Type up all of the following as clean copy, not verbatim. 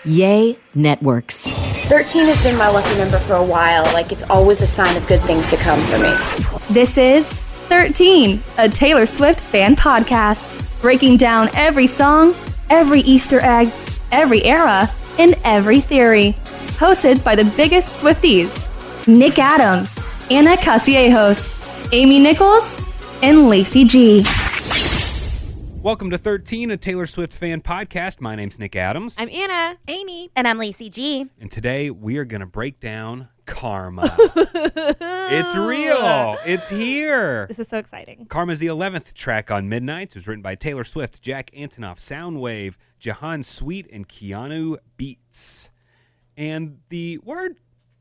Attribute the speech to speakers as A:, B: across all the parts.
A: Yay Networks.
B: 13 has been my lucky number for a while. Like, it's always a sign of good things to come for me.
C: This is 13, a Taylor Swift fan podcast, breaking down every song, every Easter egg, every era, and every theory. Hosted by the biggest Swifties, Nick Adams, Anna Casillejos, Amy Nichols, and Lacey G.
D: Welcome to 13, a Taylor Swift fan podcast. My name's Nick Adams.
E: I'm Anna. Amy.
F: And I'm Lacey G.
D: And today we are going to break down Karma. It's real. It's here.
E: This is so exciting.
D: Karma is the 11th track on Midnight. It was written by Taylor Swift, Jack Antonoff, Soundwave, Jahan Sweet, and Keanu Beats. And the word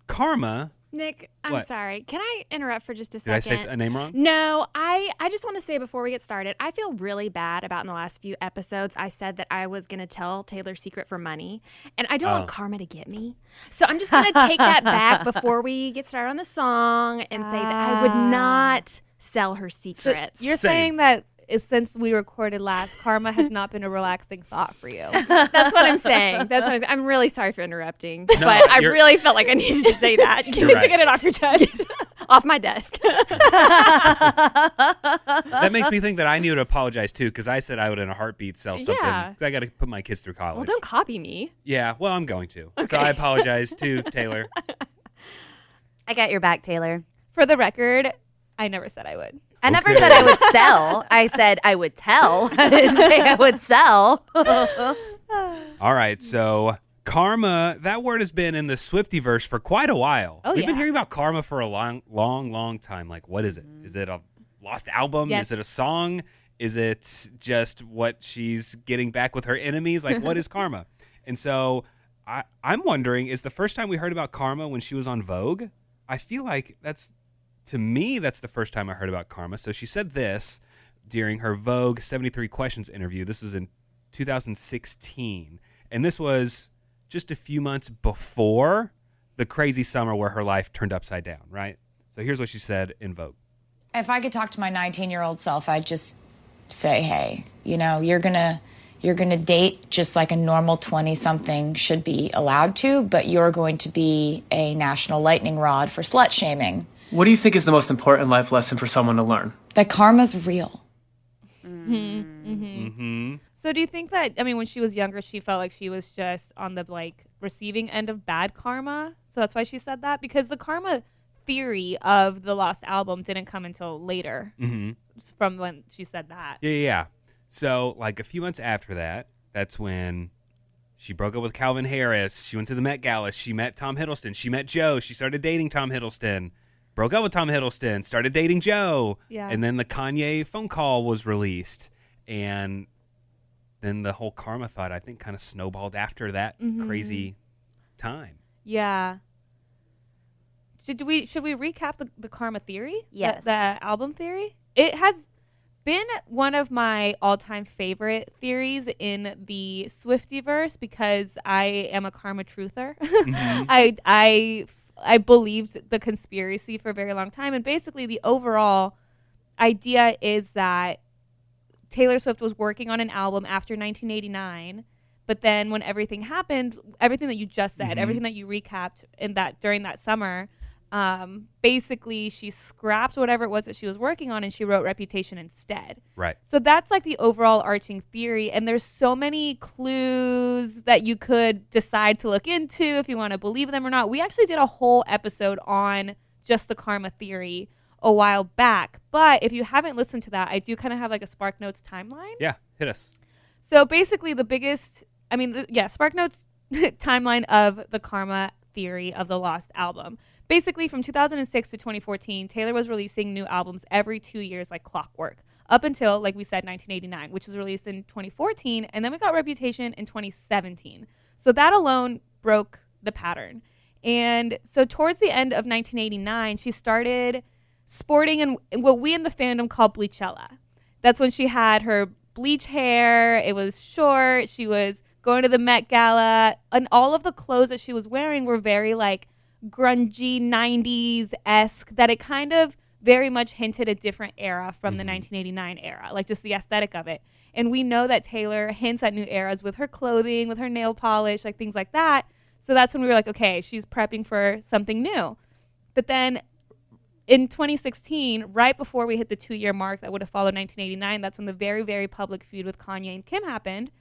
D: karma...
E: Nick, I'm
D: What?
E: sorry. Can I interrupt for just a
D: Did I
E: second?
D: say a name wrong?
E: No, I just want to say before we get started, I feel really bad about in the last few episodes I said that I was going to tell Taylor's secret for money, and I don't want karma to get me. So I'm just going to take that back before we get started on the song and say that I would not sell her secrets.
C: You're
D: Same.
C: saying that since we recorded last, karma has not been a relaxing thought for you.
E: That's what I'm saying. I'm really sorry for interrupting, but I really felt like I needed to say that. Can you
D: right.
E: get it off your chest? Off my desk.
D: That makes me think that I need to apologize, too, because I said I would in a heartbeat sell something.
E: Yeah.
D: 'Cause I got to put my kids through college.
E: Well, don't copy me.
D: Yeah, well, I'm going to.
E: Okay.
D: So I apologize to Taylor.
F: I got your back, Taylor.
C: For the record, I never said I would.
F: I never said I would sell. I said I would tell. I didn't say I would sell.
D: All right, so karma, that word has been in the Swiftie-verse for quite a while.
E: Oh,
D: We've been
E: yeah.
D: hearing about karma for a long time. Like, what is it? Is it a lost album?
E: Yes.
D: Is it a song? Is it just what she's getting back with her enemies? Like, what is karma? And so I'm wondering, is the first time we heard about karma when she was on Vogue? I feel like to me, that's the first time I heard about karma. So she said this during her Vogue 73 Questions interview. This was in 2016. And this was just a few months before the crazy summer where her life turned upside down, right? So here's what she said in Vogue.
G: If I could talk to my 19-year-old self, I'd just say, hey, you're gonna date just like a normal 20-something should be allowed to, but you're going to be a national lightning rod for slut shaming.
H: What do you think is the most important life lesson for someone to learn?
G: That karma's real.
C: So do you think that, when she was younger, she felt like she was just on the, receiving end of bad karma? So that's why she said that? Because the karma theory of the Lost album didn't come until later from when she said that.
D: Yeah. So, a few months after that, that's when she broke up with Calvin Harris. She went to the Met Gala. She met Tom Hiddleston. She met Joe. She started dating Tom Hiddleston. Broke up with Tom Hiddleston. Started dating Joe.
C: Yeah.
D: And then the Kanye phone call was released. And then the whole karma thought, I think, kind of snowballed after that crazy time.
C: Yeah. Should we recap the karma theory?
F: Yes.
C: The album theory? It has been one of my all-time favorite theories in the Swiftie-verse because I am a karma truther. I believed the conspiracy for a very long time, and basically the overall idea is that Taylor Swift was working on an album after 1989, but then when everything happened, everything that you just said, everything that you recapped during that summer, basically she scrapped whatever it was that she was working on and she wrote Reputation instead.
D: Right.
C: So that's the overall arching theory, and there's so many clues that you could decide to look into if you want to believe them or not. We actually did a whole episode on just the karma theory a while back, but if you haven't listened to that, I do kind of have a Spark Notes timeline.
D: Yeah, hit us.
C: So basically the biggest, Spark Notes timeline of the karma theory of the Lost album. Basically, from 2006 to 2014, Taylor was releasing new albums every 2 years like clockwork, up until, like we said, 1989, which was released in 2014, and then we got Reputation in 2017. So that alone broke the pattern. And so towards the end of 1989, she started sporting in what we in the fandom call bleachella. That's when she had her bleach hair, it was short, she was going to the Met Gala, and all of the clothes that she was wearing were very grungy 90s-esque, that it kind of very much hinted a different era from the 1989 era, just the aesthetic of it. And we know that Taylor hints at new eras with her clothing, with her nail polish, like things like that. So that's when we were like, okay, she's prepping for something new. But then in 2016, right before we hit the 2-year mark that would have followed 1989, that's when the very, very public feud with Kanye and Kim happened.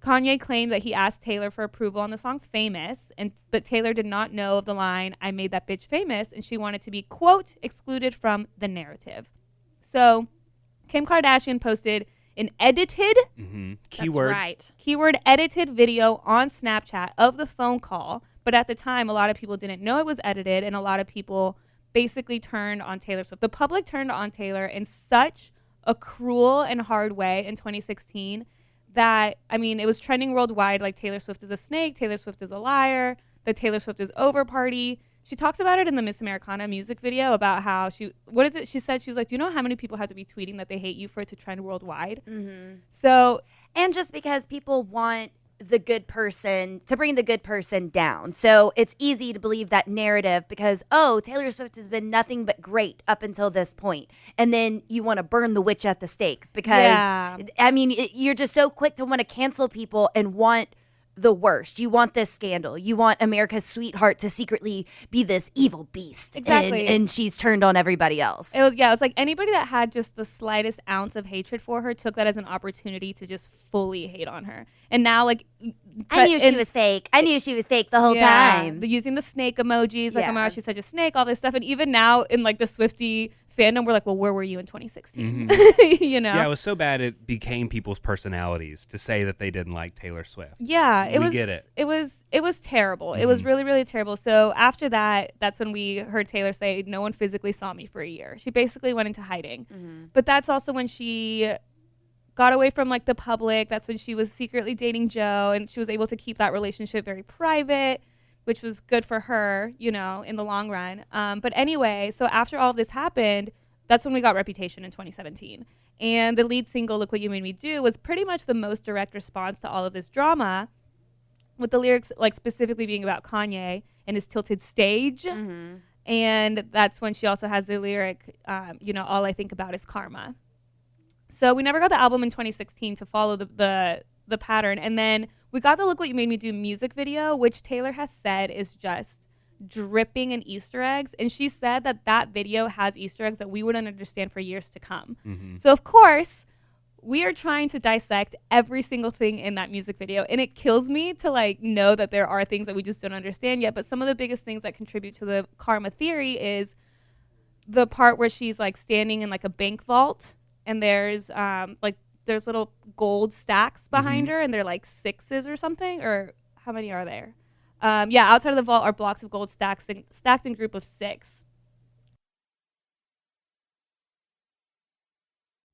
C: Kanye claimed that he asked Taylor for approval on the song Famous, but Taylor did not know of the line, I made that bitch famous, and she wanted to be, quote, excluded from the narrative. So Kim Kardashian posted an edited,
D: keyword,
E: That's right.
C: keyword edited video on Snapchat of the phone call, but at the time, a lot of people didn't know it was edited, and a lot of people basically turned on Taylor Swift. The public turned on Taylor in such a cruel and hard way in 2016 that, I mean, it was trending worldwide, like Taylor Swift is a snake, Taylor Swift is a liar, the Taylor Swift is over party. She talks about it in the Miss Americana music video about how she said, she was like, do you know how many people have to be tweeting that they hate you for it to trend worldwide? So,
F: And just because people want the good person to bring the good person down. So it's easy to believe that narrative because, oh, Taylor Swift has been nothing but great up until this point. And then you want to burn the witch at the stake because, I mean, you're just so quick to want to cancel people and want the worst. You want this scandal. You want America's sweetheart to secretly be this evil beast.
C: Exactly.
F: And she's turned on everybody else.
C: it was like anybody that had just the slightest ounce of hatred for her took that as an opportunity to just fully hate on her. And now, like,
F: I knew she was fake. I knew she was fake the whole time.
C: Using the snake emojis, like,
F: Yeah.
C: oh my gosh, she's such a snake, all this stuff. And even now in like the Swiftie fandom, we're like, well, where were you in 2016? You know?
D: Yeah, it was so bad it became people's personalities to say that they didn't like Taylor Swift.
C: Yeah,
D: We get it.
C: It was terrible. It was really, really terrible. So after that, that's when we heard Taylor say, no one physically saw me for a year. She basically went into hiding. But that's also when she got away from like the public. That's when she was secretly dating Joe, and she was able to keep that relationship very private, which was good for her, you know, in the long run. But anyway, so after all of this happened, that's when we got Reputation in 2017. And the lead single, Look What You Made Me Do, was pretty much the most direct response to all of this drama, with the lyrics like specifically being about Kanye and his tilted stage. And that's when she also has the lyric, you know, all I think about is karma. So we never got the album in 2016 to follow the pattern. And then we got the Look What You Made Me Do music video, which Taylor has said is just dripping in Easter eggs. And she said that that video has Easter eggs that we wouldn't understand for years to come. So, of course, we are trying to dissect every single thing in that music video. And it kills me to, like, know that there are things that we just don't understand yet. But some of the biggest things that contribute to the karma theory is the part where she's, like, standing in, like, a bank vault. And there's there's little gold stacks behind her, and they're like 6s or something, or how many are there? Outside of the vault are blocks of gold stacked in group of 6.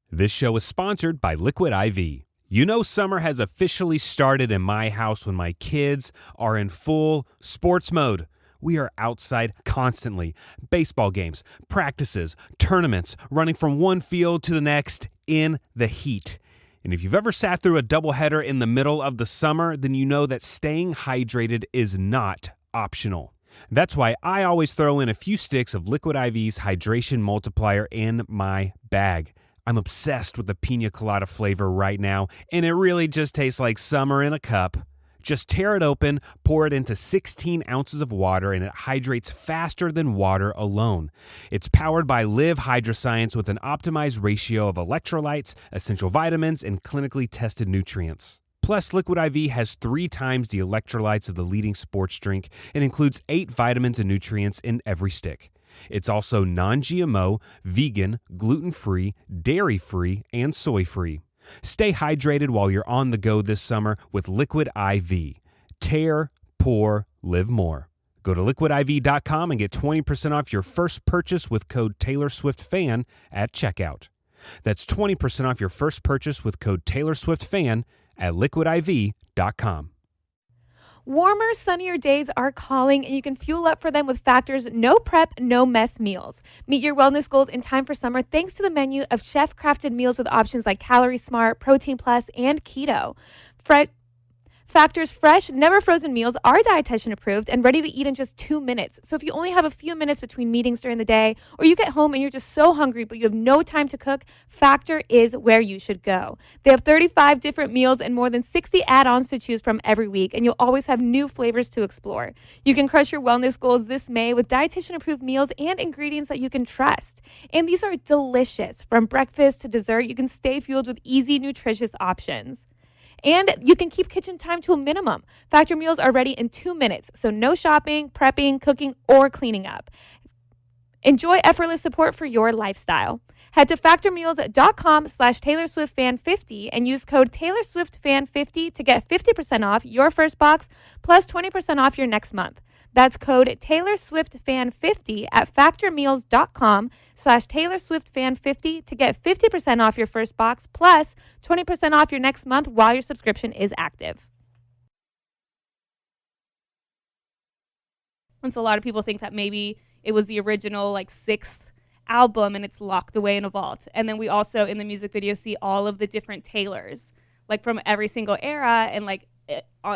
D: This show is sponsored by Liquid IV. You know summer has officially started in my house when my kids are in full sports mode. We are outside constantly. Baseball games, practices, tournaments, running from one field to the next in the heat. And if you've ever sat through a doubleheader in the middle of the summer, then you know that staying hydrated is not optional. That's why I always throw in a few sticks of Liquid IV's Hydration Multiplier in my bag. I'm obsessed with the pina colada flavor right now, and it really just tastes like summer in a cup. Just tear it open, pour it into 16 ounces of water, and it hydrates faster than water alone. It's powered by Live Hydroscience with an optimized ratio of electrolytes, essential vitamins, and clinically tested nutrients. Plus, Liquid IV has 3 times the electrolytes of the leading sports drink and includes 8 vitamins and nutrients in every stick. It's also non-GMO, vegan, gluten-free, dairy-free, and soy-free. Stay hydrated while you're on the go this summer with Liquid IV. Tear, pour, live more. Go to liquidiv.com and get 20% off your first purchase with code TaylorSwiftFan at checkout. That's 20% off your first purchase with code TaylorSwiftFan at liquidiv.com.
C: Warmer, sunnier days are calling, and you can fuel up for them with Factor's no prep, no mess meals. Meet your wellness goals in time for summer thanks to the menu of chef-crafted meals with options like Calorie Smart, Protein Plus, and Keto. Factor's fresh, never frozen meals are dietitian approved and ready to eat in just 2 minutes. So if you only have a few minutes between meetings during the day, or you get home and you're just so hungry but you have no time to cook, Factor is where you should go. They have 35 different meals and more than 60 add-ons to choose from every week, and you'll always have new flavors to explore. You can crush your wellness goals this May with dietitian approved meals and ingredients that you can trust. And these are delicious. From breakfast to dessert, you can stay fueled with easy, nutritious options. And you can keep kitchen time to a minimum. Factor meals are ready in 2 minutes, so no shopping, prepping, cooking, or cleaning up. Enjoy effortless support for your lifestyle. Head to factormeals.com/TaylorSwiftFan50 and use code TaylorSwiftFan50 to get 50% off your first box plus 20% off your next month. That's code TaylorSwiftFan50 at factormeals.com/TaylorSwiftFan50 to get 50% off your first box plus 20% off your next month while your subscription is active. And so a lot of people think that maybe it was the original like 6th album and it's locked away in a vault. And then we also in the music video see all of the different Taylors, like from every single era, and like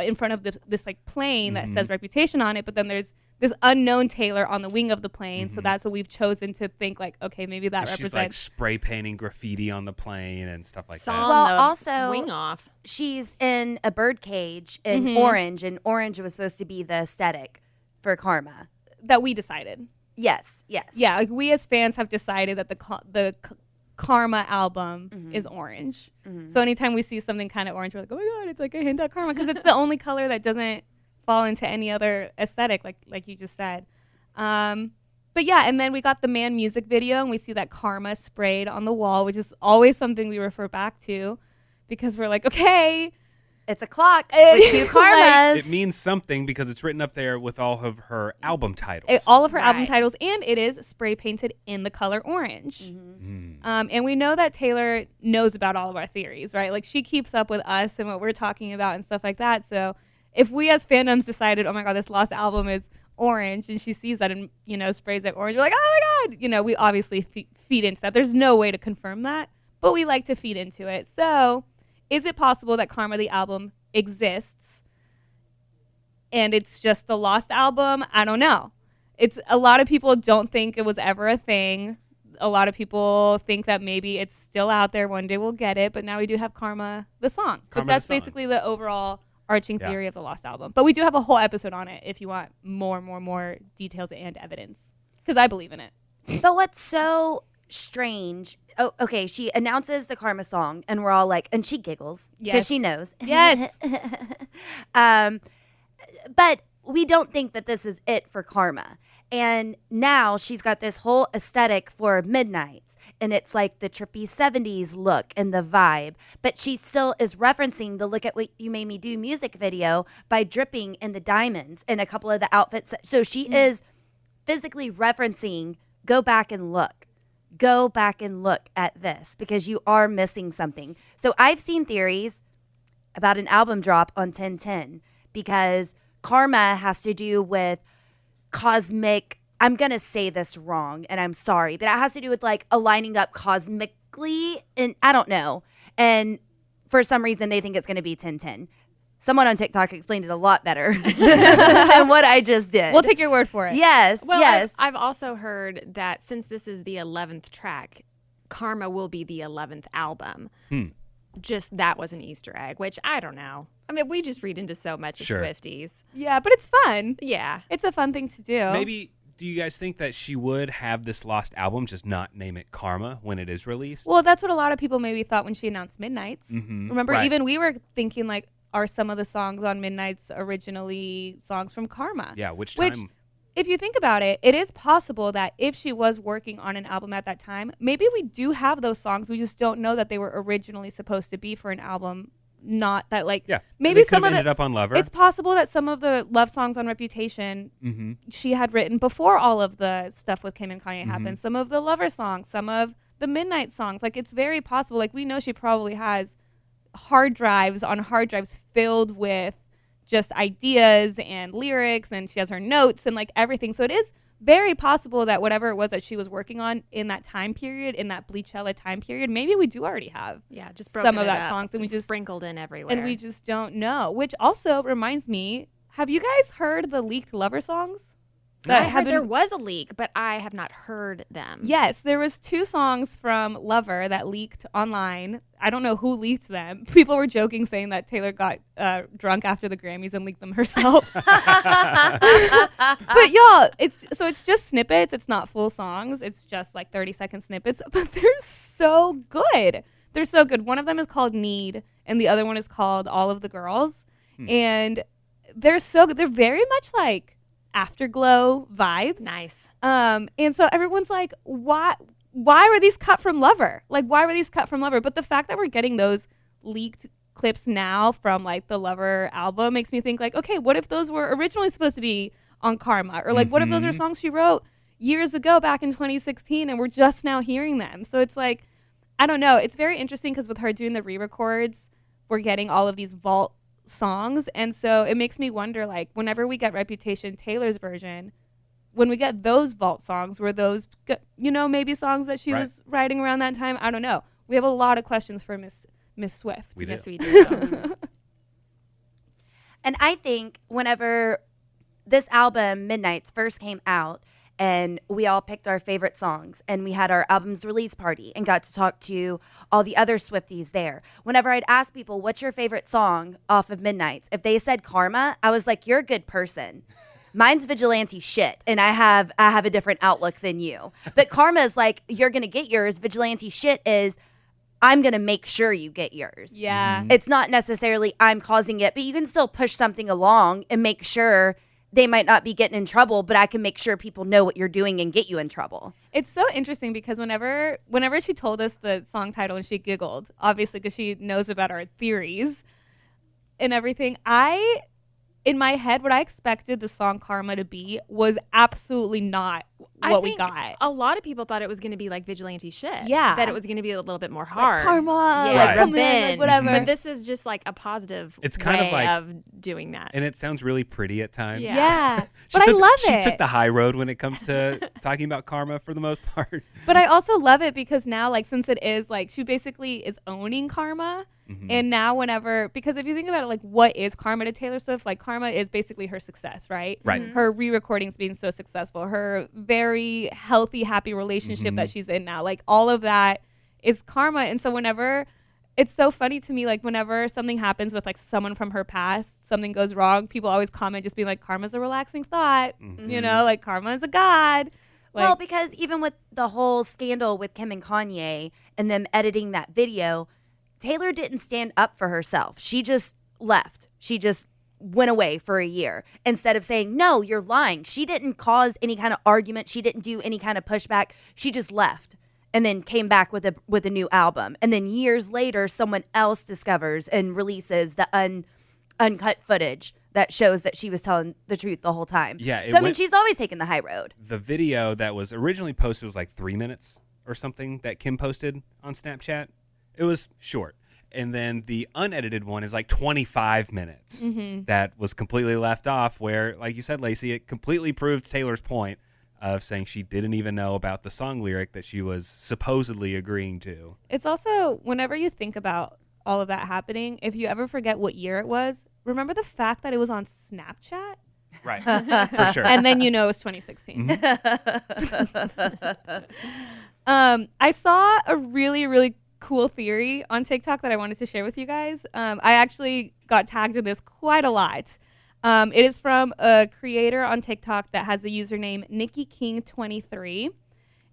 C: in front of this like plane that says Reputation on it, but then there's this unknown Taylor on the wing of the plane. So that's what we've chosen to think like, okay, maybe that represents.
D: She's like spray painting graffiti on the plane and stuff like that.
E: Well,
F: also
E: wing off.
F: She's in a birdcage in orange, and orange was supposed to be the aesthetic for Karma.
C: That we decided.
F: Yes.
C: Yeah, like we as fans have decided that the Karma album is orange. So anytime we see something kind of orange, we're like, oh my God, it's like a hint at Karma, because it's the only color that doesn't fall into any other aesthetic, like you just said. But yeah, and then we got the Man music video, and we see that Karma sprayed on the wall, which is always something we refer back to because we're like, okay,
F: it's a clock with 2 karmas.
D: It means something because it's written up there with all of her album titles.
C: All of her album titles, and it is spray painted in the color orange. And we know that Taylor knows about all of our theories, right? Like she keeps up with us and what we're talking about and stuff like that. So if we as fandoms decided, oh my God, this lost album is orange, and she sees that and, sprays it orange, we're like, oh my God, we obviously feed into that. There's no way to confirm that, but we like to feed into it. So is it possible that Karma, the album, exists and it's just the lost album? I don't know. It's a lot of people don't think it was ever a thing. A lot of people think that maybe it's still out there. One day we'll get it, but now we do have Karma, the song. But that's basically the overall arching theory of the lost album. But we do have a whole episode on it if you want more details and evidence, because I believe in it.
F: But what's so strange, okay, she announces the Karma song and we're all like, and she giggles because she knows.
C: Yes.
F: But we don't think that this is it for Karma. And now she's got this whole aesthetic for Midnights, and it's like the trippy 70s look and the vibe, but she still is referencing the Look at What You Made Me Do music video by dripping in the diamonds and a couple of the outfits. So she is physically referencing, go back and look at this because you are missing something. So I've seen theories about an album drop on 10/10 because Karma has to do with cosmic, I'm going to say this wrong and I'm sorry, but it has to do with like aligning up cosmically, and I don't know. And for some reason they think it's going to be 10/10. Someone on TikTok explained it a lot better than what I just did.
C: We'll take your word for it.
F: Yes,
E: Well,
F: yes.
E: I've also heard that since this is the 11th track, Karma will be the 11th album. Just that was an Easter egg, which I don't know. I mean, we just read into so much as Swifties.
C: Yeah, but it's fun.
E: Yeah.
C: It's a fun thing to do.
D: Maybe, do you guys think that she would have this lost album, just not name it Karma when it is released?
C: Well, that's what a lot of people maybe thought when she announced Midnights. Remember, even we were thinking like, are some of the songs on Midnights originally songs from Karma?
D: Yeah, which time?
C: If you think about it, it is possible that if she was working on an album at that time, maybe we do have those songs. We just don't know that they were originally supposed to be for an album. Not that like maybe
D: they
C: some of
D: ended up on Lover.
C: It's possible that some of the love songs on Reputation she had written before all of the stuff with Kim and Kanye happened. Some of the Lover songs, some of the Midnight songs. Like it's very possible. Like we know she probably has hard drives filled with just ideas and lyrics, and she has her notes and like everything. So it is very possible that whatever it was that she was working on in that time period, in that Bleachella time period, maybe we do already have
E: just
C: some of that songs, and we just
E: sprinkled in everywhere,
C: and we just don't know. Which also reminds me, have you guys heard the leaked Lover songs?
E: I heard there was a leak, but I have not heard them.
C: Yes, there was 2 songs from Lover that leaked online. I don't know who leaked them. People were joking, saying that Taylor got drunk after the Grammys and leaked them herself. But y'all, it's just snippets. It's not full songs. It's just like 30-second snippets. But they're so good. They're so good. One of them is called Need, and the other one is called All of the Girls. And they're so good. They're very much like Afterglow vibes.
E: Nice.
C: And so everyone's like, why were these cut from Lover? Like, why were these cut from Lover? But the fact that we're getting those leaked clips now from like the Lover album makes me think like, okay, what if those were originally supposed to be on Karma? Or like, what if those are songs she wrote years ago back in 2016 and we're just now hearing them? So it's like, I don't know. It's very interesting because with her doing the re-records, we're getting all of these vault songs, and so it makes me wonder, like, whenever we get Reputation Taylor's version, when we get those vault songs, were those maybe songs that she was writing around that time? I don't know. We have a lot of questions for Miss Swift.
E: Yes, we do.
F: And I think whenever this album Midnights first came out and we all picked our favorite songs and we had our album's release party and got to talk to all the other Swifties there. Whenever I'd ask people, what's your favorite song off of Midnights? If they said Karma, I was like, you're a good person. Mine's Vigilante Shit, and I have a different outlook than you. But Karma is like, you're going to get yours. Vigilante Shit is, I'm going to make sure you get yours.
C: Yeah.
F: It's not necessarily I'm causing it, but you can still push something along and make sure they might not be getting in trouble, but I can make sure people know what you're doing and get you in trouble.
C: It's so interesting because whenever she told us the song title and she giggled, obviously because she knows about our theories and everything, in my head, what I expected the song Karma to be was absolutely not what we got.
E: A lot of people thought it was going to be like Vigilante Shit.
C: Yeah.
E: That it was going to be a little bit more hard.
C: Like Karma.
E: Yeah,
C: Like,
E: revenge.
C: come in, like, whatever.
E: But this is just like a positive
D: It's kind
E: way
D: of like,
E: of doing that.
D: and it sounds really pretty at times.
C: Yeah.
D: She
C: But I
D: took-
C: love
D: She
C: it.
D: took the high road when it comes to talking about Karma for the most part.
C: But I also love it because now, like, since it is, like, she basically is owning Karma. And now because if you think about it, like, what is Karma to Taylor Swift? Like, Karma is basically her success, right?
D: Right.
C: Her re-recordings being so successful, her very healthy, happy relationship that she's in now. Like, all of that is Karma. And so whenever, it's so funny to me, like, whenever something happens with, like, someone from her past, something goes wrong, people always comment just being like, Karma's a relaxing thought. You know, like, Karma is a god. Like,
F: Well, because even with the whole scandal with Kim and Kanye and them editing that video, Taylor didn't stand up for herself. She just left. She just went away for a year instead of saying, no, you're lying. She didn't cause any kind of argument. She didn't do any kind of pushback. She just left and then came back with a new album. And then years later, someone else discovers and releases the uncut footage that shows that she was telling the truth the whole time.
D: Yeah,
F: So, I mean, she's always taken the high road.
D: The video that was originally posted was like 3 minutes or something that Kim posted on Snapchat. It was short. And then the unedited one is like 25 minutes. That was completely left off where, like you said, Lacey, it completely proved Taylor's point of saying she didn't even know about the song lyric that she was supposedly agreeing to.
C: it's also, whenever you think about all of that happening, if you ever forget what year it was, remember the fact that it was on Snapchat?
D: Right. For sure.
C: And then it was 2016. I saw a really, really cool theory on TikTok that I wanted to share with you guys. I actually got tagged in this quite a lot. It is from a creator on TikTok that has the username NikkiKing23.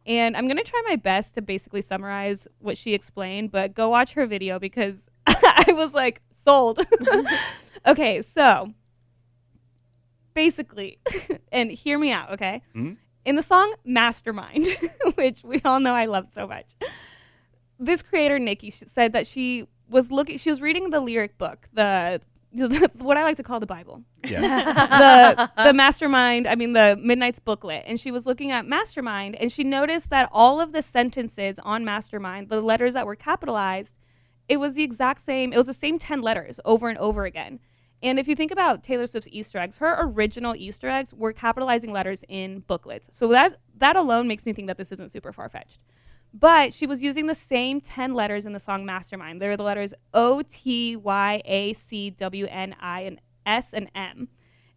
C: And I'm going to try my best to basically summarize what she explained, but go watch her video because I was like, sold. Okay, so basically, and hear me out, okay? In the song Mastermind, which we all know I love so much, this creator, Nikki, said that she was reading the lyric book, the what I like to call the Bible.
D: Yes.
C: The Mastermind, the Midnight's booklet. And she was looking at Mastermind, and she noticed that all of the sentences on Mastermind, the letters that were capitalized, it was the same 10 letters over and over again. And if you think about Taylor Swift's Easter eggs, her original Easter eggs were capitalizing letters in booklets. So that alone makes me think that this isn't super far-fetched. But she was using the same 10 letters in the song Mastermind. They're the letters O, T, Y, A, C, W, N, I, and S, and M.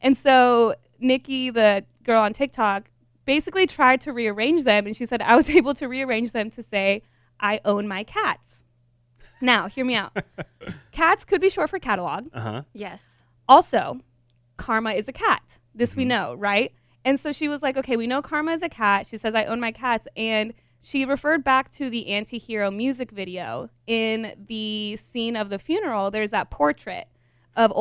C: And so Nikki, the girl on TikTok, basically tried to rearrange them. And she said, I was able to rearrange them to say, I own my cats. Now, hear me out. Cats could be short for catalog.
D: Uh-huh.
E: Yes.
C: Also, Karma is a cat. This we know, right? And so she was like, okay, we know Karma is a cat. She says, I own my cats. And she referred back to the Anti-Hero music video. In the scene of the funeral, there's that portrait of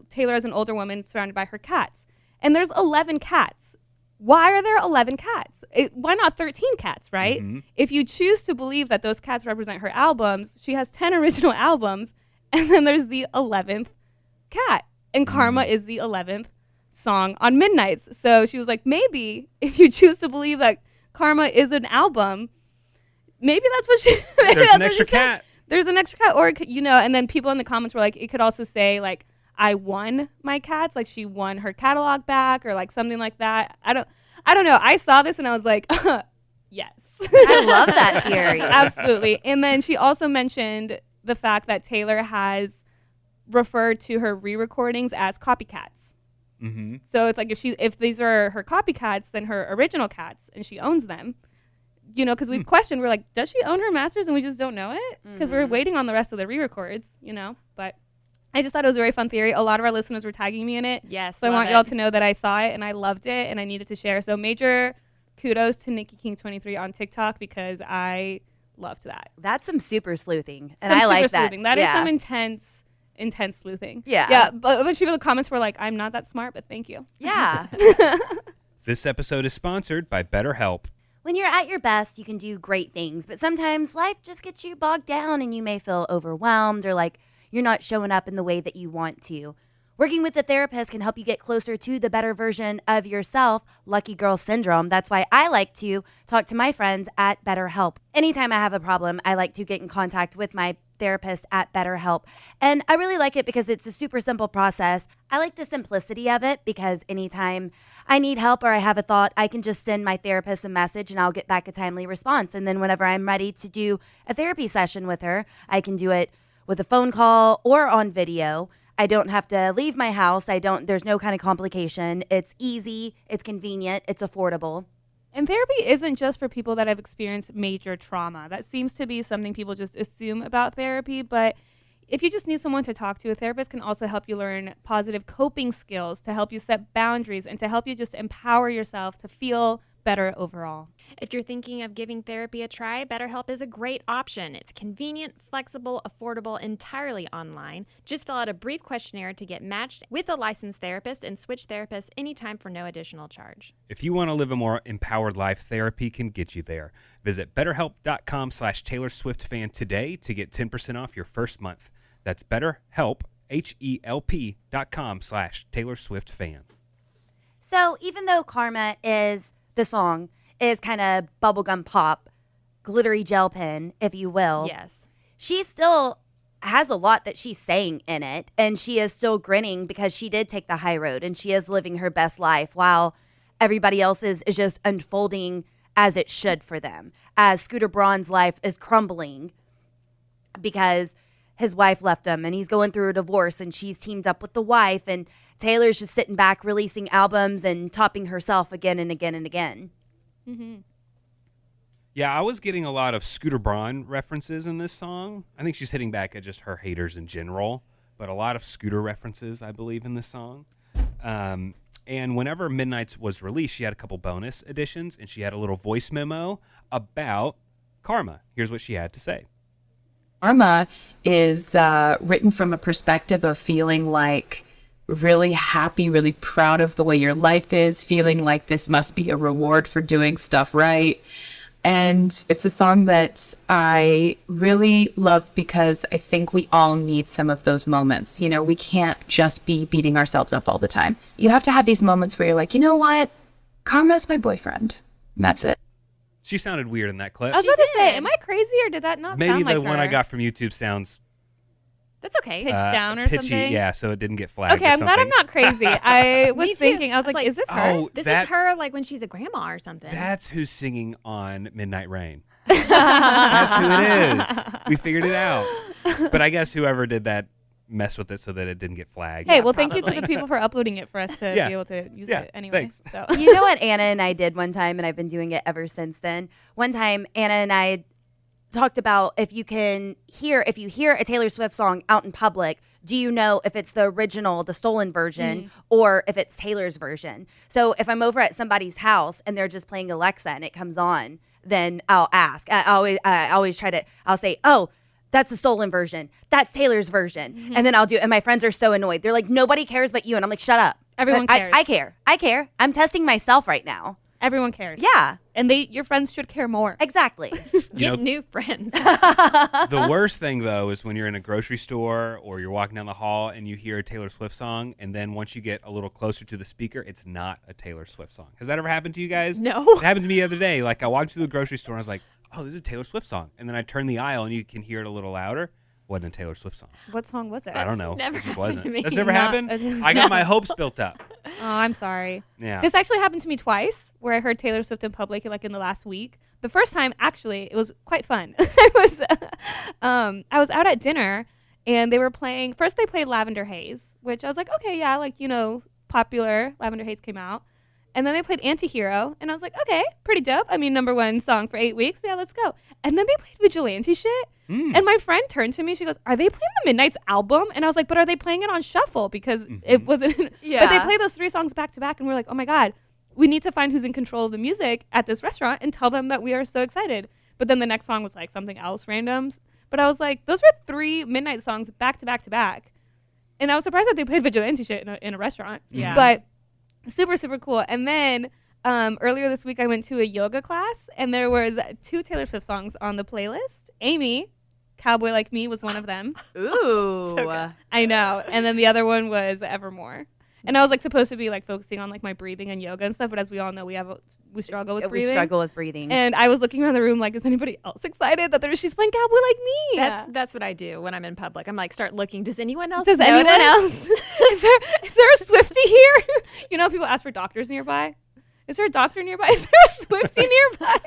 C: Taylor as an older woman surrounded by her cats. And there's 11 cats. Why are there 11 cats? Why not 13 cats, right? Mm-hmm. If you choose to believe that those cats represent her albums, she has 10 original albums, and then there's the 11th cat. And Karma is the 11th song on Midnights. So she was like, maybe if you choose to believe that Karma is an album, maybe that's what she
D: There's an extra cat.
C: There's an extra cat. Or, and then people in the comments were like, it could also say, like, I won my cats, like she won her catalog back or like something like that. I don't know. I saw this and I was like, yes.
F: I love that theory.
C: Absolutely. And then she also mentioned the fact that Taylor has referred to her re-recordings as copycats. Mm-hmm. So it's like if these are her copycats, then her original cats, and she owns them. Because we've questioned, we're like, does she own her masters and we just don't know it? Because we're waiting on the rest of the re-records, but I just thought it was a very fun theory. A lot of our listeners were tagging me in it.
E: Yes.
C: So I want y'all to know that I saw it and I loved it and I needed to share. So major kudos to Nikki King 23 on TikTok because I loved that.
F: That's some super sleuthing. And I like that.
C: Sleuthing. That is some intense sleuthing.
F: Yeah.
C: Yeah. But a bunch of people in the comments were like, I'm not that smart, but thank you.
F: Yeah.
D: This episode is sponsored by BetterHelp.
F: When you're at your best, you can do great things, but sometimes life just gets you bogged down and you may feel overwhelmed or like you're not showing up in the way that you want to. Working with a therapist can help you get closer to the better version of yourself, lucky girl syndrome. That's why I like to talk to my friends at BetterHelp. Anytime I have a problem, I like to get in contact with my therapist at BetterHelp. And I really like it because it's a super simple process. I like the simplicity of it because anytime I need help or I have a thought, I can just send my therapist a message and I'll get back a timely response. And then whenever I'm ready to do a therapy session with her, I can do it with a phone call or on video. I don't have to leave my house. There's no kind of complication. It's easy, it's convenient, it's affordable.
C: And therapy isn't just for people that have experienced major trauma. That seems to be something people just assume about therapy. But if you just need someone to talk to, a therapist can also help you learn positive coping skills, to help you set boundaries, and to help you just empower yourself to feel better overall.
E: If you're thinking of giving therapy a try, BetterHelp is a great option. It's convenient, flexible, affordable, entirely online. Just fill out a brief questionnaire to get matched with a licensed therapist and switch therapists anytime for no additional charge.
D: If you want to live a more empowered life, therapy can get you there. Visit BetterHelp.com/Taylor Swift fan today to get 10% off your first month. That's BetterHelp, HELP.com/Taylor Swift fan.
F: So even though Karma is the song is kind of bubblegum pop, glittery gel pen, if you will.
E: Yes.
F: She still has a lot that she's saying in it, and she is still grinning because she did take the high road, and she is living her best life while everybody else is just unfolding as it should for them. As Scooter Braun's life is crumbling because his wife left him, and he's going through a divorce, and she's teamed up with the wife, and Taylor's just sitting back releasing albums and topping herself again and again and again.
C: Mm-hmm.
D: Yeah, I was getting a lot of Scooter Braun references in this song. I think she's hitting back at just her haters in general, but a lot of Scooter references, I believe, in this song. And whenever Midnights was released, she had a couple bonus editions, and she had a little voice memo about Karma. Here's what she had to say.
I: Karma is written from a perspective of feeling like really happy, really proud of the way your life is, feeling like this must be a reward for doing stuff right. And it's a song that I really love because I think we all need some of those moments. You know, we can't just be beating ourselves up all the time. You have to have these moments where you're like, you know what? Karma's my boyfriend. And that's it.
D: She sounded weird in that clip.
C: I was about to say, am I crazy or did that not
D: Maybe
C: sound like
D: the one
C: her?
D: I got from YouTube sounds
E: That's okay.
C: pitched down or
D: pitchy,
C: something.
D: Yeah, so it didn't get flagged.
C: Okay,
D: or
C: I'm glad I'm
D: something.
C: not crazy. I
E: Me
C: was
E: too.
C: thinking, I was like, is this her?
D: Oh,
E: This is
D: that's-
E: her like when she's a grandma or something.
D: That's who's singing on Midnight Rain. That's who it is. We figured it out. But I guess whoever did that messed with it so that it didn't get flagged.
C: Hey, well, thank you to
E: probably.
C: the people for uploading it for us to
D: Yeah.
C: be able to use
D: Yeah,
C: it anyway.
D: thanks.
C: So
F: You know what Anna and I did one time, and I've been doing it ever since then. One time, Anna and I talked about if you hear a Taylor Swift song out in public, do you know if it's the original, the stolen version, or if it's Taylor's version? So if I'm over at somebody's house and they're just playing Alexa and it comes on, then I'll ask. I always try to. I'll say, "Oh, that's the stolen version. That's Taylor's version," and then I'll do. And my friends are so annoyed. They're like, "Nobody cares but you," and I'm like, "Shut up."
C: Everyone cares.
F: I care. I care. I'm testing myself right now.
C: everyone cares.
F: Yeah,
C: And your friends should care more.
F: exactly.
E: Get new friends.
D: The worst thing, though, is when you're in a grocery store or you're walking down the hall and you hear a Taylor Swift song, and then once you get a little closer to the speaker, it's not a Taylor Swift song. Has that ever happened to you guys?
E: No.
D: It happened to me the other day. Like, I walked to the grocery store and I was like, oh, this is a Taylor Swift song. And then I turned the aisle and you can hear it a little louder. Wasn't a Taylor Swift song.
C: What song was it?
D: I don't know.
E: never
D: It just
E: happened
D: wasn't.
E: to me.
D: That's never
C: Not-
D: happened? I got my hopes built up.
C: Oh, I'm sorry.
D: Yeah.
C: This actually happened to me twice, where I heard Taylor Swift in public, like in the last week. The first time, actually, it was quite fun. I was out at dinner, and they were playing. First, they played Lavender Haze, which I was like, okay, yeah, like popular. Lavender Haze came out, and then they played Antihero, and I was like, okay, pretty dope. I mean, #1 song for 8 weeks. Yeah, let's go. And then they played Vigilante Shit. And my friend turned to me. She goes, "Are they playing the Midnight's album?" And I was like, "But are they playing it on shuffle? Because it wasn't." But they played those 3 songs back to back, and we're like, "Oh my god, we need to find who's in control of the music at this restaurant and tell them that we are so excited." But then the next song was like something else randoms. But I was like, those were 3 Midnight songs back to back to back, and I was surprised that they played Vigilante Shit in a restaurant.
E: Yeah.
C: But super super cool. And then earlier this week, I went to a yoga class, and there was 2 Taylor Swift songs on the playlist. Amy, Cowboy Like Me, was one of them.
F: Ooh.
C: I know. And then the other one was Evermore. And I was like supposed to be like focusing on like my breathing and yoga and stuff, but as we all know, we struggle with breathing.
F: We struggle with breathing.
C: And I was looking around the room like, is anybody else excited that she's playing Cowboy Like Me?
E: That's what I do when I'm in public. I'm like, start looking. Does anyone else
C: Does
E: notice?
C: anyone else? is there a Swiftie here? People ask for doctors nearby. Is there a doctor nearby? Is there a Swiftie nearby?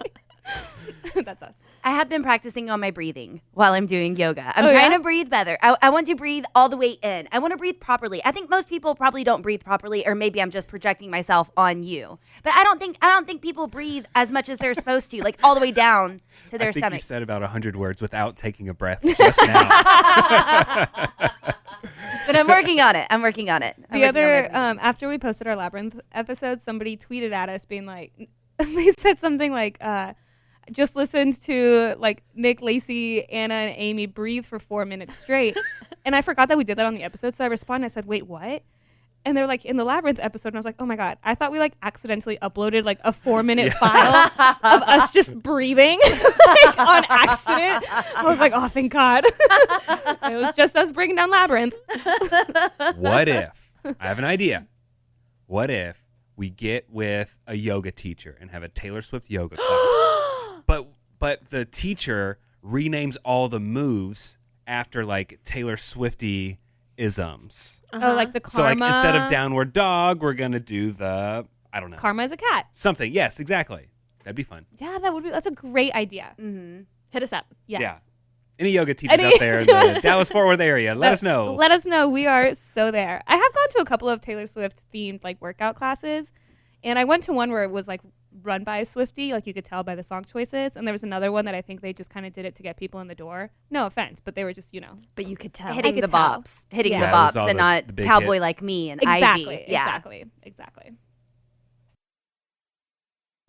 C: That's us.
F: I have been practicing on my breathing while I'm doing yoga. I'm
C: Oh,
F: trying
C: yeah?
F: to breathe better. I want to breathe all the way in. I want to breathe properly. I think most people probably don't breathe properly, or maybe I'm just projecting myself on you. But I don't think people breathe as much as they're supposed to, like all the way down to their
D: I think
F: stomach.
D: you said about 100 words without taking a breath just now.
F: But I'm working on it. I'm working on it.
C: The other, after we posted our Labyrinth episode, somebody tweeted at us being like, they said something like, just listened to like Nick, Lacey, Anna, and Amy breathe for 4 minutes straight. And I forgot that we did that on the episode. So I responded, I said, wait, what? And they're like, in the Labyrinth episode. And I was like, oh my God, I thought we like accidentally uploaded like a 4-minute file of us just breathing like on accident. I was like, oh, thank God. It was just us breaking down Labyrinth.
D: What if, I have an idea. What if we get with a yoga teacher and have a Taylor Swift yoga class? But the teacher renames all the moves after like Taylor Swiftie isms.
C: Oh, like the
D: So
C: karma.
D: like instead of downward dog, we're gonna do the I don't know.
C: Karma is a cat.
D: Something. Yes, exactly. That'd be fun.
C: Yeah, that's a great idea.
E: Hit us up.
C: Yes.
D: Yeah. Any yoga teachers out there in the Dallas-Fort Worth area, let us know.
C: Let us know. We are so there. I have gone to a couple of Taylor Swift themed like workout classes, and I went to one where it was like run by a Swiftie, like you could tell by the song choices, and there was another one that I think they just kind of did it to get people in the door. No offense, but they were just
E: But you could tell.
F: hitting
C: I
F: the
C: could tell.
F: bops, hitting
C: Yeah.
F: the
D: Yeah, it was
F: bops,
D: all
F: and
D: the
F: not
D: big
F: Cowboy
D: hits.
F: Like Me and
C: exactly,
F: Ivy. Yeah.
C: exactly.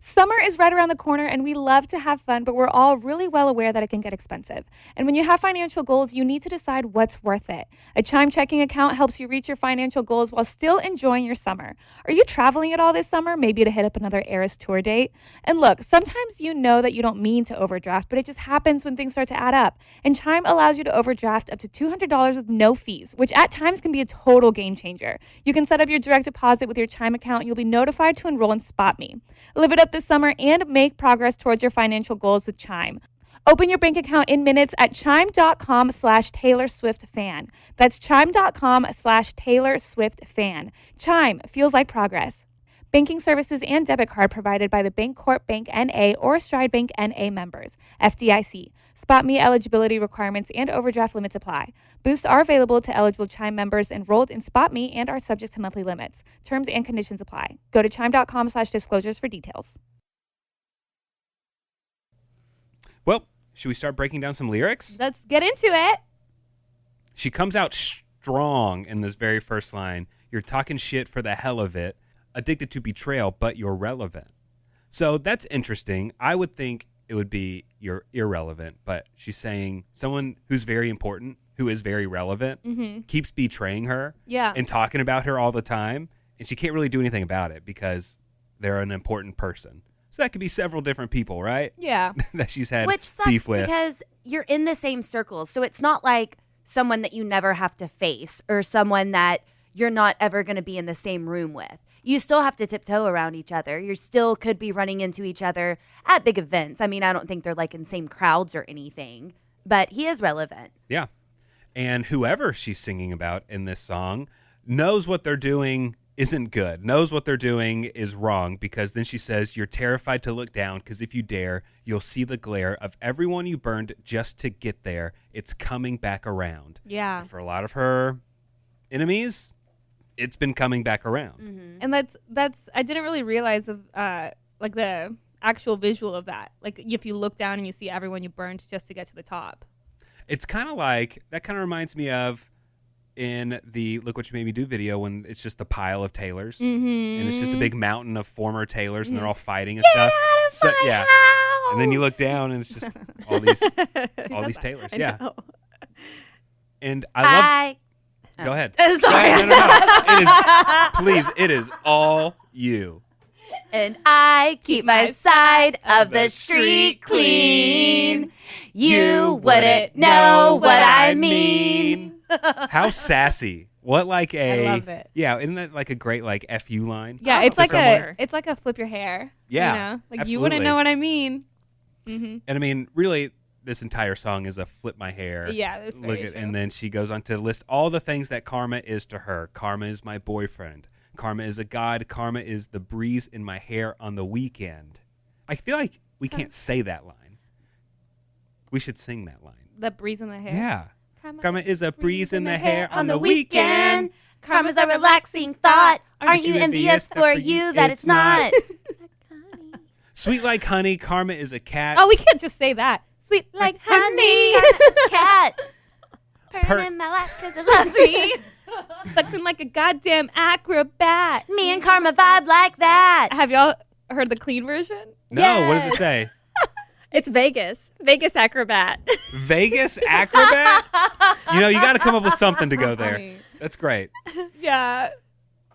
C: Summer is right around the corner, and we love to have fun, but we're all really well aware that it can get expensive. And when you have financial goals, you need to decide what's worth it. A Chime checking account helps you reach your financial goals while still enjoying your summer. Are you traveling at all this summer? Maybe to hit up another Eras tour date? And look, sometimes you know that you don't mean to overdraft, but it just happens when things start to add up. And Chime allows you to overdraft up to $200 with no fees, which at times can be a total game changer. You can set up your direct deposit with your Chime account, and you'll be notified to enroll in SpotMe. Live it up this summer and make progress towards your financial goals with Chime. Open your bank account in minutes at chime.com/Taylor Swift fan. That's chime.com/Taylor Swift fan. Chime feels like progress. Banking services and debit card provided by the Bancorp Bank N.A. or Stride Bank N.A. members. FDIC. Spot Me eligibility requirements and overdraft limits apply. Boosts are available to eligible Chime members enrolled in Spot Me and are subject to monthly limits. Terms and conditions apply. Go to chime.com/disclosures for details.
D: Well, should we start breaking down some lyrics?
C: Let's get into it.
D: She comes out strong in this very first line. You're talking shit for the hell of it. Addicted to betrayal, but you're relevant. So that's interesting. I would think it would be you're irrelevant, but she's saying someone who's very important, who is very relevant, keeps betraying her and talking about her all the time, and she can't really do anything about it because they're an important person. So that could be several different people, right?
C: Yeah.
D: that she's had
F: Which sucks
D: beef with.
F: because you're in the same circles. So it's not like someone that you never have to face or someone that you're not ever going to be in the same room with. You still have to tiptoe around each other. You still could be running into each other at big events. I mean, I don't think they're like in same crowds or anything, but he is relevant.
D: Yeah. And whoever she's singing about in this song knows what they're doing isn't good, knows what they're doing is wrong, because then she says, you're terrified to look down because if you dare, you'll see the glare of everyone you burned just to get there. It's coming back around.
C: Yeah.
D: And for a lot of her enemies, it's been coming back around.
C: Mm-hmm. And that's I didn't really realize of like the actual visual of that. Like if you look down and you see everyone you burned just to get to the top.
D: It's kind of like, that kind of reminds me of in the Look What You Made Me Do video when it's just the pile of Taylors. And it's just a big mountain of former Taylors and they're all fighting and stuff.
F: House.
D: And then you look down and it's just all these Taylors. Yeah.
C: Know.
D: And I love... Go ahead.
F: Sorry.
D: No. Please, it is all you.
F: And I keep my side of the street clean. You wouldn't know what I mean.
D: How sassy. What like a...
C: I love it.
D: Yeah, isn't that like a great like FU line?
C: Yeah, it's
D: For
C: like
D: someone?
C: it's like a flip your hair.
D: Yeah,
C: You know? Like
D: absolutely.
C: you wouldn't know what I mean.
D: And I mean, really, this entire song is a flip my hair.
C: Yeah, that's very true.
D: And then she goes on to list all the things that karma is to her. Karma is my boyfriend. Karma is a god. Karma is the breeze in my hair on the weekend. I feel like we can't say that line. We should sing that line.
C: The breeze in the hair.
D: Yeah. Karma is a breeze in the hair on the
F: weekend.
D: weekend.
F: Karma's a relaxing thought. Aren't you envious for you that it's not?
D: Sweet like honey. Karma is a cat.
C: Oh, we can't just say that. Sweet like honey.
F: Karma's a cat. Purring my life because it loves me.
C: Flexing like a goddamn acrobat.
F: Me and Karma vibe like that.
C: Have y'all heard the clean version?
D: No, what does it say?
E: It's Vegas. Vegas acrobat.
D: Vegas acrobat? You know, you got to come up with something to go there.
C: funny.
D: That's great.
C: Yeah.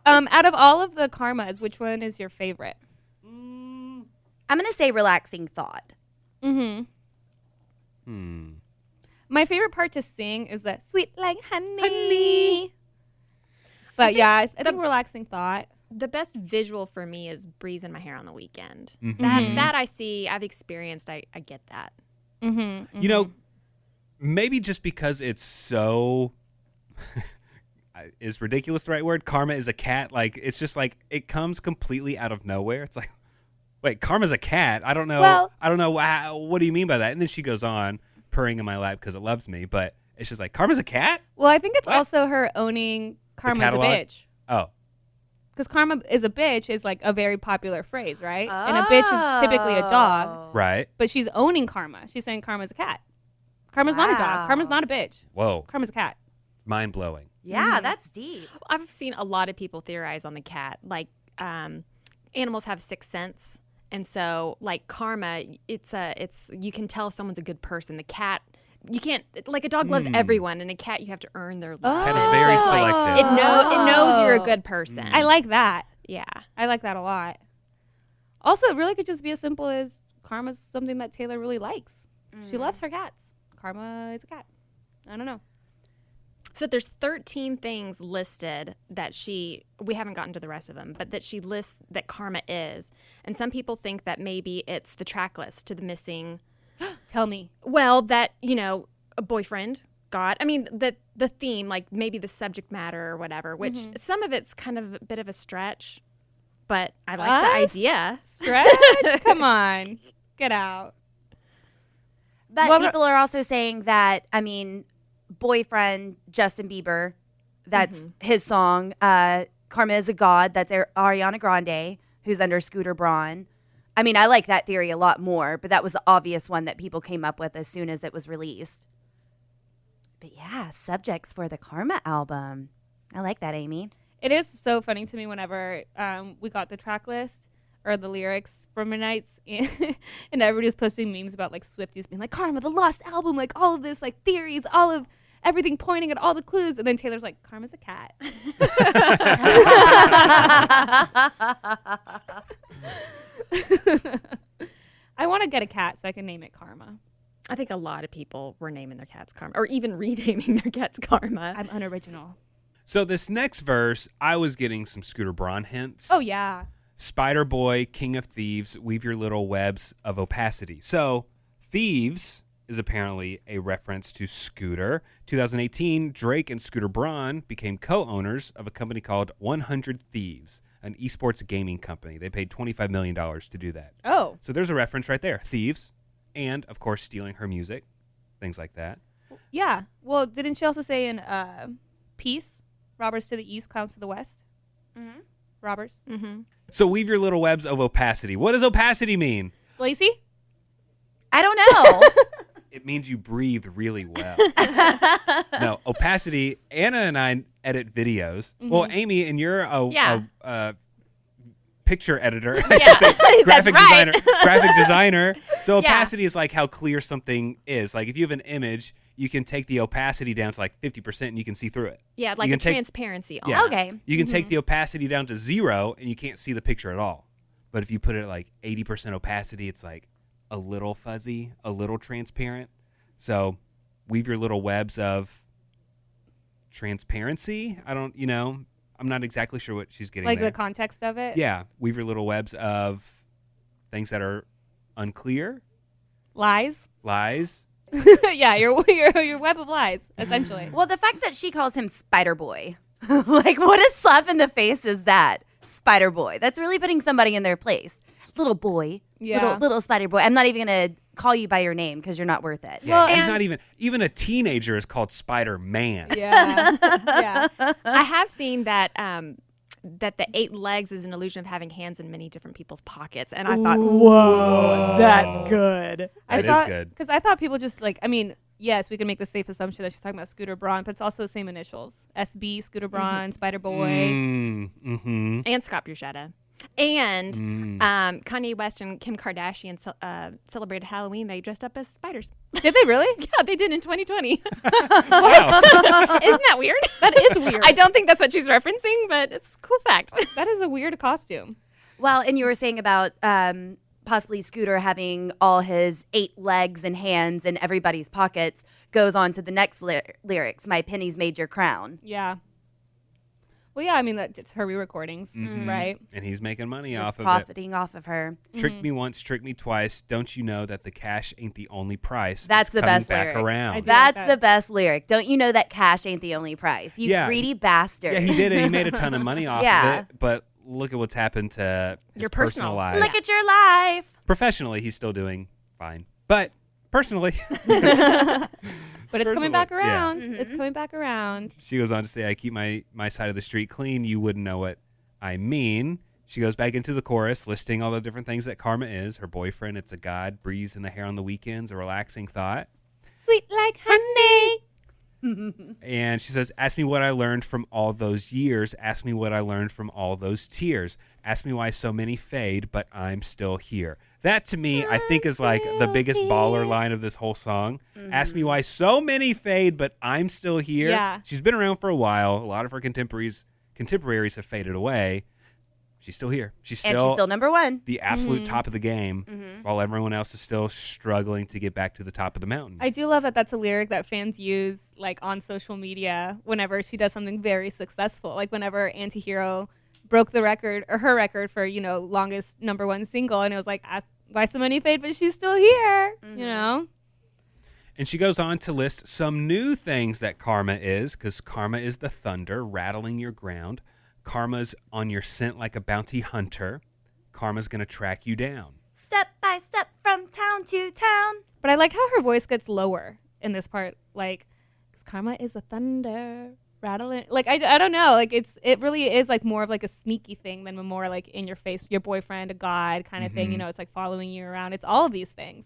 C: Out of all of the karmas, which one is your favorite?
F: I'm going to say relaxing thought.
C: My favorite part to sing is that sweet like honey. But yeah, I think relaxing thought.
E: The best visual for me is breeze in my hair on the weekend.
D: Mm-hmm.
E: That I see, I've experienced. I get that.
D: You know, maybe just because it's so... is ridiculous the right word? Karma is a cat. Like, it's just like, it comes completely out of nowhere. It's like, wait, karma's a cat? I don't know.
C: Well-
D: I don't know. What do you mean by that? And then she goes on, purring in my lap because it loves me. But it's just like, karma's a cat?
C: Well, I think it's
D: What?
C: also her owning karma's a
D: catalog?
C: bitch.
D: Oh.
C: Because karma is a bitch is like a very popular phrase, right? And a bitch is typically a dog,
D: Right.
C: but she's owning karma. She's saying karma's a cat. Karma's not a dog.
F: Wow.
C: Karma's not a bitch.
D: Whoa.
C: Karma's a cat.
D: Mind-blowing.
F: Yeah, that's deep.
E: I've seen a lot of people theorize on the cat. Like, animals have sixth sense, and so like karma, it's you can tell someone's a good person. The cat, you can't, like a dog loves everyone, and a cat you have to earn their love.
D: Cat is very
E: So, like,
D: selective.
E: it knows you're a good person.
C: I like that.
E: Yeah.
C: I like that a lot. Also, it really could just be as simple as karma's something that Taylor really likes. She loves her cats. Karma is a cat. I don't know.
E: So there's 13 things listed that we haven't gotten to the rest of them, but that she lists that karma is. And some people think that maybe it's the track list to the missing
C: Tell me.
E: Well, that, a boyfriend, God. I mean, the theme, like maybe the subject matter or whatever, which some of it's kind of a bit of a stretch, but I like the idea.
C: Stretch? Come on. Get out.
F: But people are also saying that, boyfriend Justin Bieber, that's his song. Karma is a God, that's Ariana Grande, who's under Scooter Braun. I like that theory a lot more, but that was the obvious one that people came up with as soon as it was released. But yeah, subjects for the Karma album. I like that, Amy.
C: It is so funny to me whenever we got the track list or the lyrics from Midnights, and everybody was posting memes about like Swifties being like, Karma, the lost album, like all of this, like theories, all of everything pointing at all the clues. And then Taylor's like, Karma's a cat. I want to get a cat so I can name it Karma.
E: I think a lot of people were naming their cats Karma, or even renaming their cats Karma.
C: I'm unoriginal.
D: So this next verse, I was getting some Scooter Braun hints.
C: Oh, yeah.
D: Spider Boy, King of Thieves, weave your little webs of opacity. So Thieves is apparently a reference to Scooter. 2018, Drake and Scooter Braun became co-owners of a company called 100 Thieves, an esports gaming company. They paid $25 million to do that.
C: Oh.
D: So there's a reference right there. Thieves. And, of course, stealing her music. Things like that.
C: Yeah. Well, didn't she also say in Peace, robbers to the east, clowns to the west? Mm-hmm. Robbers. Mm-hmm.
D: So weave your little webs of opacity. What does opacity mean?
C: Lacey?
F: I don't know.
D: It means you breathe really well. No, opacity, Anna and I edit videos. Mm-hmm. Well, Amy, and you're a picture editor. Graphic designer. So opacity is like how clear something is. Like if you have an image, you can take the opacity down to like 50% and you can see through it.
E: Yeah, like a transparency.
D: Yeah.
F: Okay.
D: You can take the opacity down to 0 and you can't see the picture at all. But if you put it at like 80% opacity, it's like a little fuzzy, a little transparent. So weave your little webs of transparency. I'm not exactly sure what she's getting
C: like
D: there.
C: the context of it?
D: Yeah. Weave your little webs of things that are unclear.
C: Lies?
D: Yeah,
C: your web of lies, essentially.
F: Well, the fact that she calls him Spider Boy, like what a slap in the face is that? Spider Boy. That's really putting somebody in their place. Little boy.
C: Yeah.
F: Little Spider Boy. I'm not even going to call you by your name because you're not worth it.
D: Yeah, he's not even a teenager is called Spider-Man.
C: Yeah. Yeah.
E: I have seen that that the 8 legs is an illusion of having hands in many different people's pockets. And I thought, whoa, that's good.
D: That is good.
C: Because I thought people just yes, we can make the safe assumption that she's talking about Scooter Braun, but it's also the same initials. SB, Scooter Braun, Spider Boy.
D: Mm-hmm.
E: And Scott Bruschetta. And Kanye West and Kim Kardashian celebrated Halloween. They dressed up as spiders.
C: Did they really?
E: Yeah, they did in 2020.
D: Wow.
E: Isn't that weird?
C: That is weird.
E: I don't think that's what she's referencing, but it's a cool fact.
C: That is a weird costume.
F: Well, and you were saying about possibly Scooter having all his 8 legs and hands in everybody's pockets goes on to the next lyrics, my pennies made your crown.
C: Yeah. Well, yeah, it's her re-recordings, right?
D: And he's making money
F: Just
D: off of it.
F: profiting off of her.
D: Trick me once, trick me twice. Don't you know that the cash ain't the only price?
F: That's
D: it's
F: the
D: coming
F: best
D: back
F: lyric.
D: around.
F: That's the best lyric. Don't you know that cash ain't the only price? You greedy bastard.
D: Yeah, he did it. He made a ton of money off of it. But look at what's happened to his
E: Your
D: personal life.
F: Look at your life.
D: Professionally, he's still doing fine. But personally...
C: But it's coming back around.
F: Yeah.
C: It's coming back around.
D: She goes on to say, I keep my side of the street clean. You wouldn't know what I mean. She goes back into the chorus, listing all the different things that karma is. Her boyfriend, it's a god, breeze in the hair on the weekends, a relaxing thought.
C: Sweet like honey.
D: And she says, ask me what I learned from all those years. Ask me what I learned from all those tears. Ask me why so many fade, but I'm still here. That, to me, I think is like the biggest baller line of this whole song. Ask me why so many fade, but I'm still here.
C: Yeah.
D: She's been around for a while. A lot of her contemporaries have faded away. She's still here. She's still
F: number one.
D: The absolute top of the game, while everyone else is still struggling to get back to the top of the mountain.
C: I do love that that's a lyric that fans use on social media whenever she does something very successful. Like whenever Antihero broke the record, or her record for, longest #1 single, and it was why so many fade, but she's still here, you know?
D: And she goes on to list some new things that karma is, because karma is the thunder rattling your ground. Karma's on your scent like a bounty hunter. Karma's going to track you down.
F: Step by step from town to town.
C: But I like how her voice gets lower in this part. Like, 'cause karma is the thunder rattling. Like, I don't know. Like, it really is like more of like a sneaky thing than a more like in your face, your boyfriend, a god kind of thing. You know, it's like following you around. It's all of these things.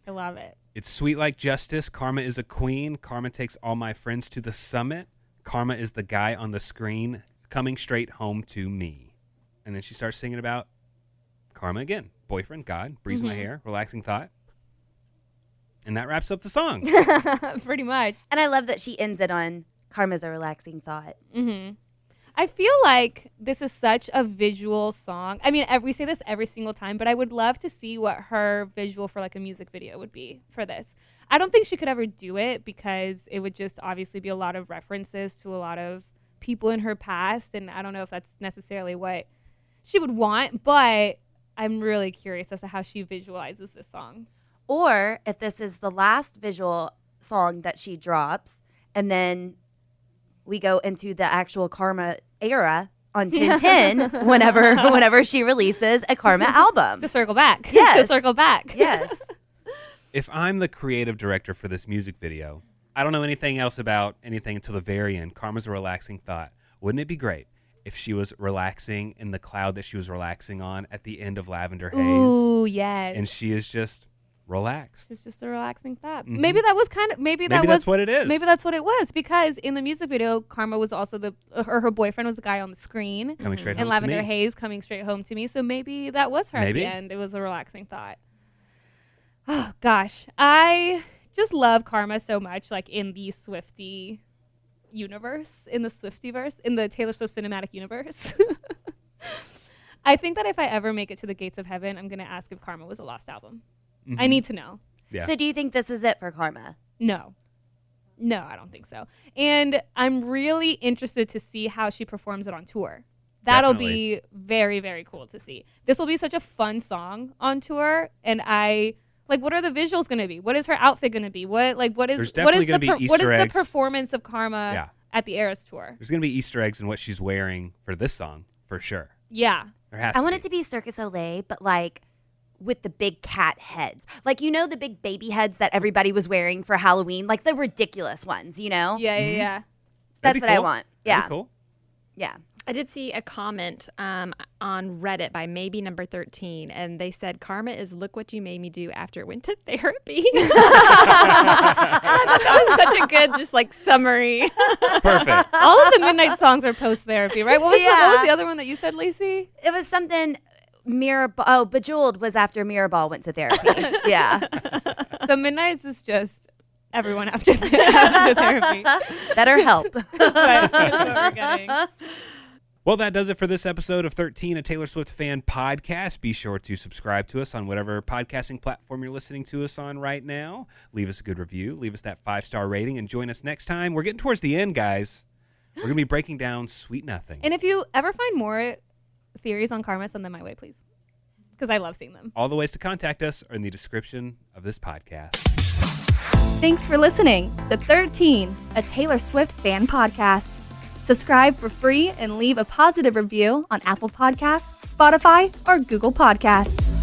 C: I love it.
D: It's sweet like justice. Karma is a queen. Karma takes all my friends to the summit. Karma is the guy on the screen coming straight home to me. And then she starts singing about karma again. Boyfriend, God, breeze in my hair, relaxing thought. And that wraps up the song.
C: Pretty much.
F: And I love that she ends it on karma's a relaxing thought.
C: I feel like this is such a visual song. I mean, we say this every single time, but I would love to see what her visual for like a music video would be for this. I don't think she could ever do it because it would just obviously be a lot of references to a lot of people in her past, and I don't know if that's necessarily what she would want, but I'm really curious as to how she visualizes this song.
F: Or if this is the last visual song that she drops, and then we go into the actual Karma era on 10/10 whenever she releases a Karma album.
C: To circle back.
F: Yes.
C: To circle back.
F: Yes.
D: If I'm the creative director for this music video, I don't know anything else about anything until the very end. Karma's a relaxing thought. Wouldn't it be great if she was relaxing in the cloud that she was relaxing on at the end of Lavender Haze?
C: Ooh, yes.
D: And she is just relaxed.
C: It's just a relaxing thought. Maybe that was
D: Maybe that's what it is.
C: Maybe that's what it was, because in the music video, Karma was also her boyfriend was the guy on the screen.
D: Coming straight home
C: and Lavender
D: to me.
C: Haze coming straight home to me. So maybe that was her
D: Maybe.
C: at the end. It was a relaxing thought. Oh gosh. I just love Karma so much, like in the Swiftie universe, in the Swiftie-verse, in the Taylor Swift cinematic universe. I think that if I ever make it to the gates of heaven, I'm going to ask if Karma was a lost album. I need to know.
D: Yeah.
F: So do you think this is it for Karma?
C: No, I don't think so. And I'm really interested to see how she performs it on tour. That'll be very, very cool to see. This will be such a fun song on tour. And what are the visuals going to be? What is her outfit going to be? What is the performance of Karma at the Eras tour?
D: There's going to be Easter eggs in what she's wearing for this song, for sure.
C: Yeah.
D: There has
F: I want it to be Circus Olay, but like with the big cat heads. Like, you know, the big baby heads that everybody was wearing for Halloween? Like the ridiculous ones, you know?
C: Yeah.
F: That's what I want.
D: That'd be cool.
F: Yeah.
E: I did see a comment on Reddit by maybe number 13, and they said, Karma is look what you made me do after it went to therapy. That was such a good, just like summary.
D: Perfect.
C: All of the Midnight songs are post-therapy, right? What was the other one that you said, Lacey?
F: It was something Bejeweled was after Mirrorball went to therapy. Yeah.
C: So Midnights is just everyone after therapy.
F: Better help.
C: That's what we're getting.
D: Well, that does it for this episode of 13, a Taylor Swift fan podcast. Be sure to subscribe to us on whatever podcasting platform you're listening to us on right now. Leave us a good review. Leave us that 5-star rating, and join us next time. We're getting towards the end, guys. We're going to be breaking down Sweet Nothing.
C: And if you ever find more theories on Karma, send them my way, please. Because I love seeing them.
D: All the ways to contact us are in the description of this podcast.
J: Thanks for listening to 13, a Taylor Swift fan podcast. Subscribe for free and leave a positive review on Apple Podcasts, Spotify, or Google Podcasts.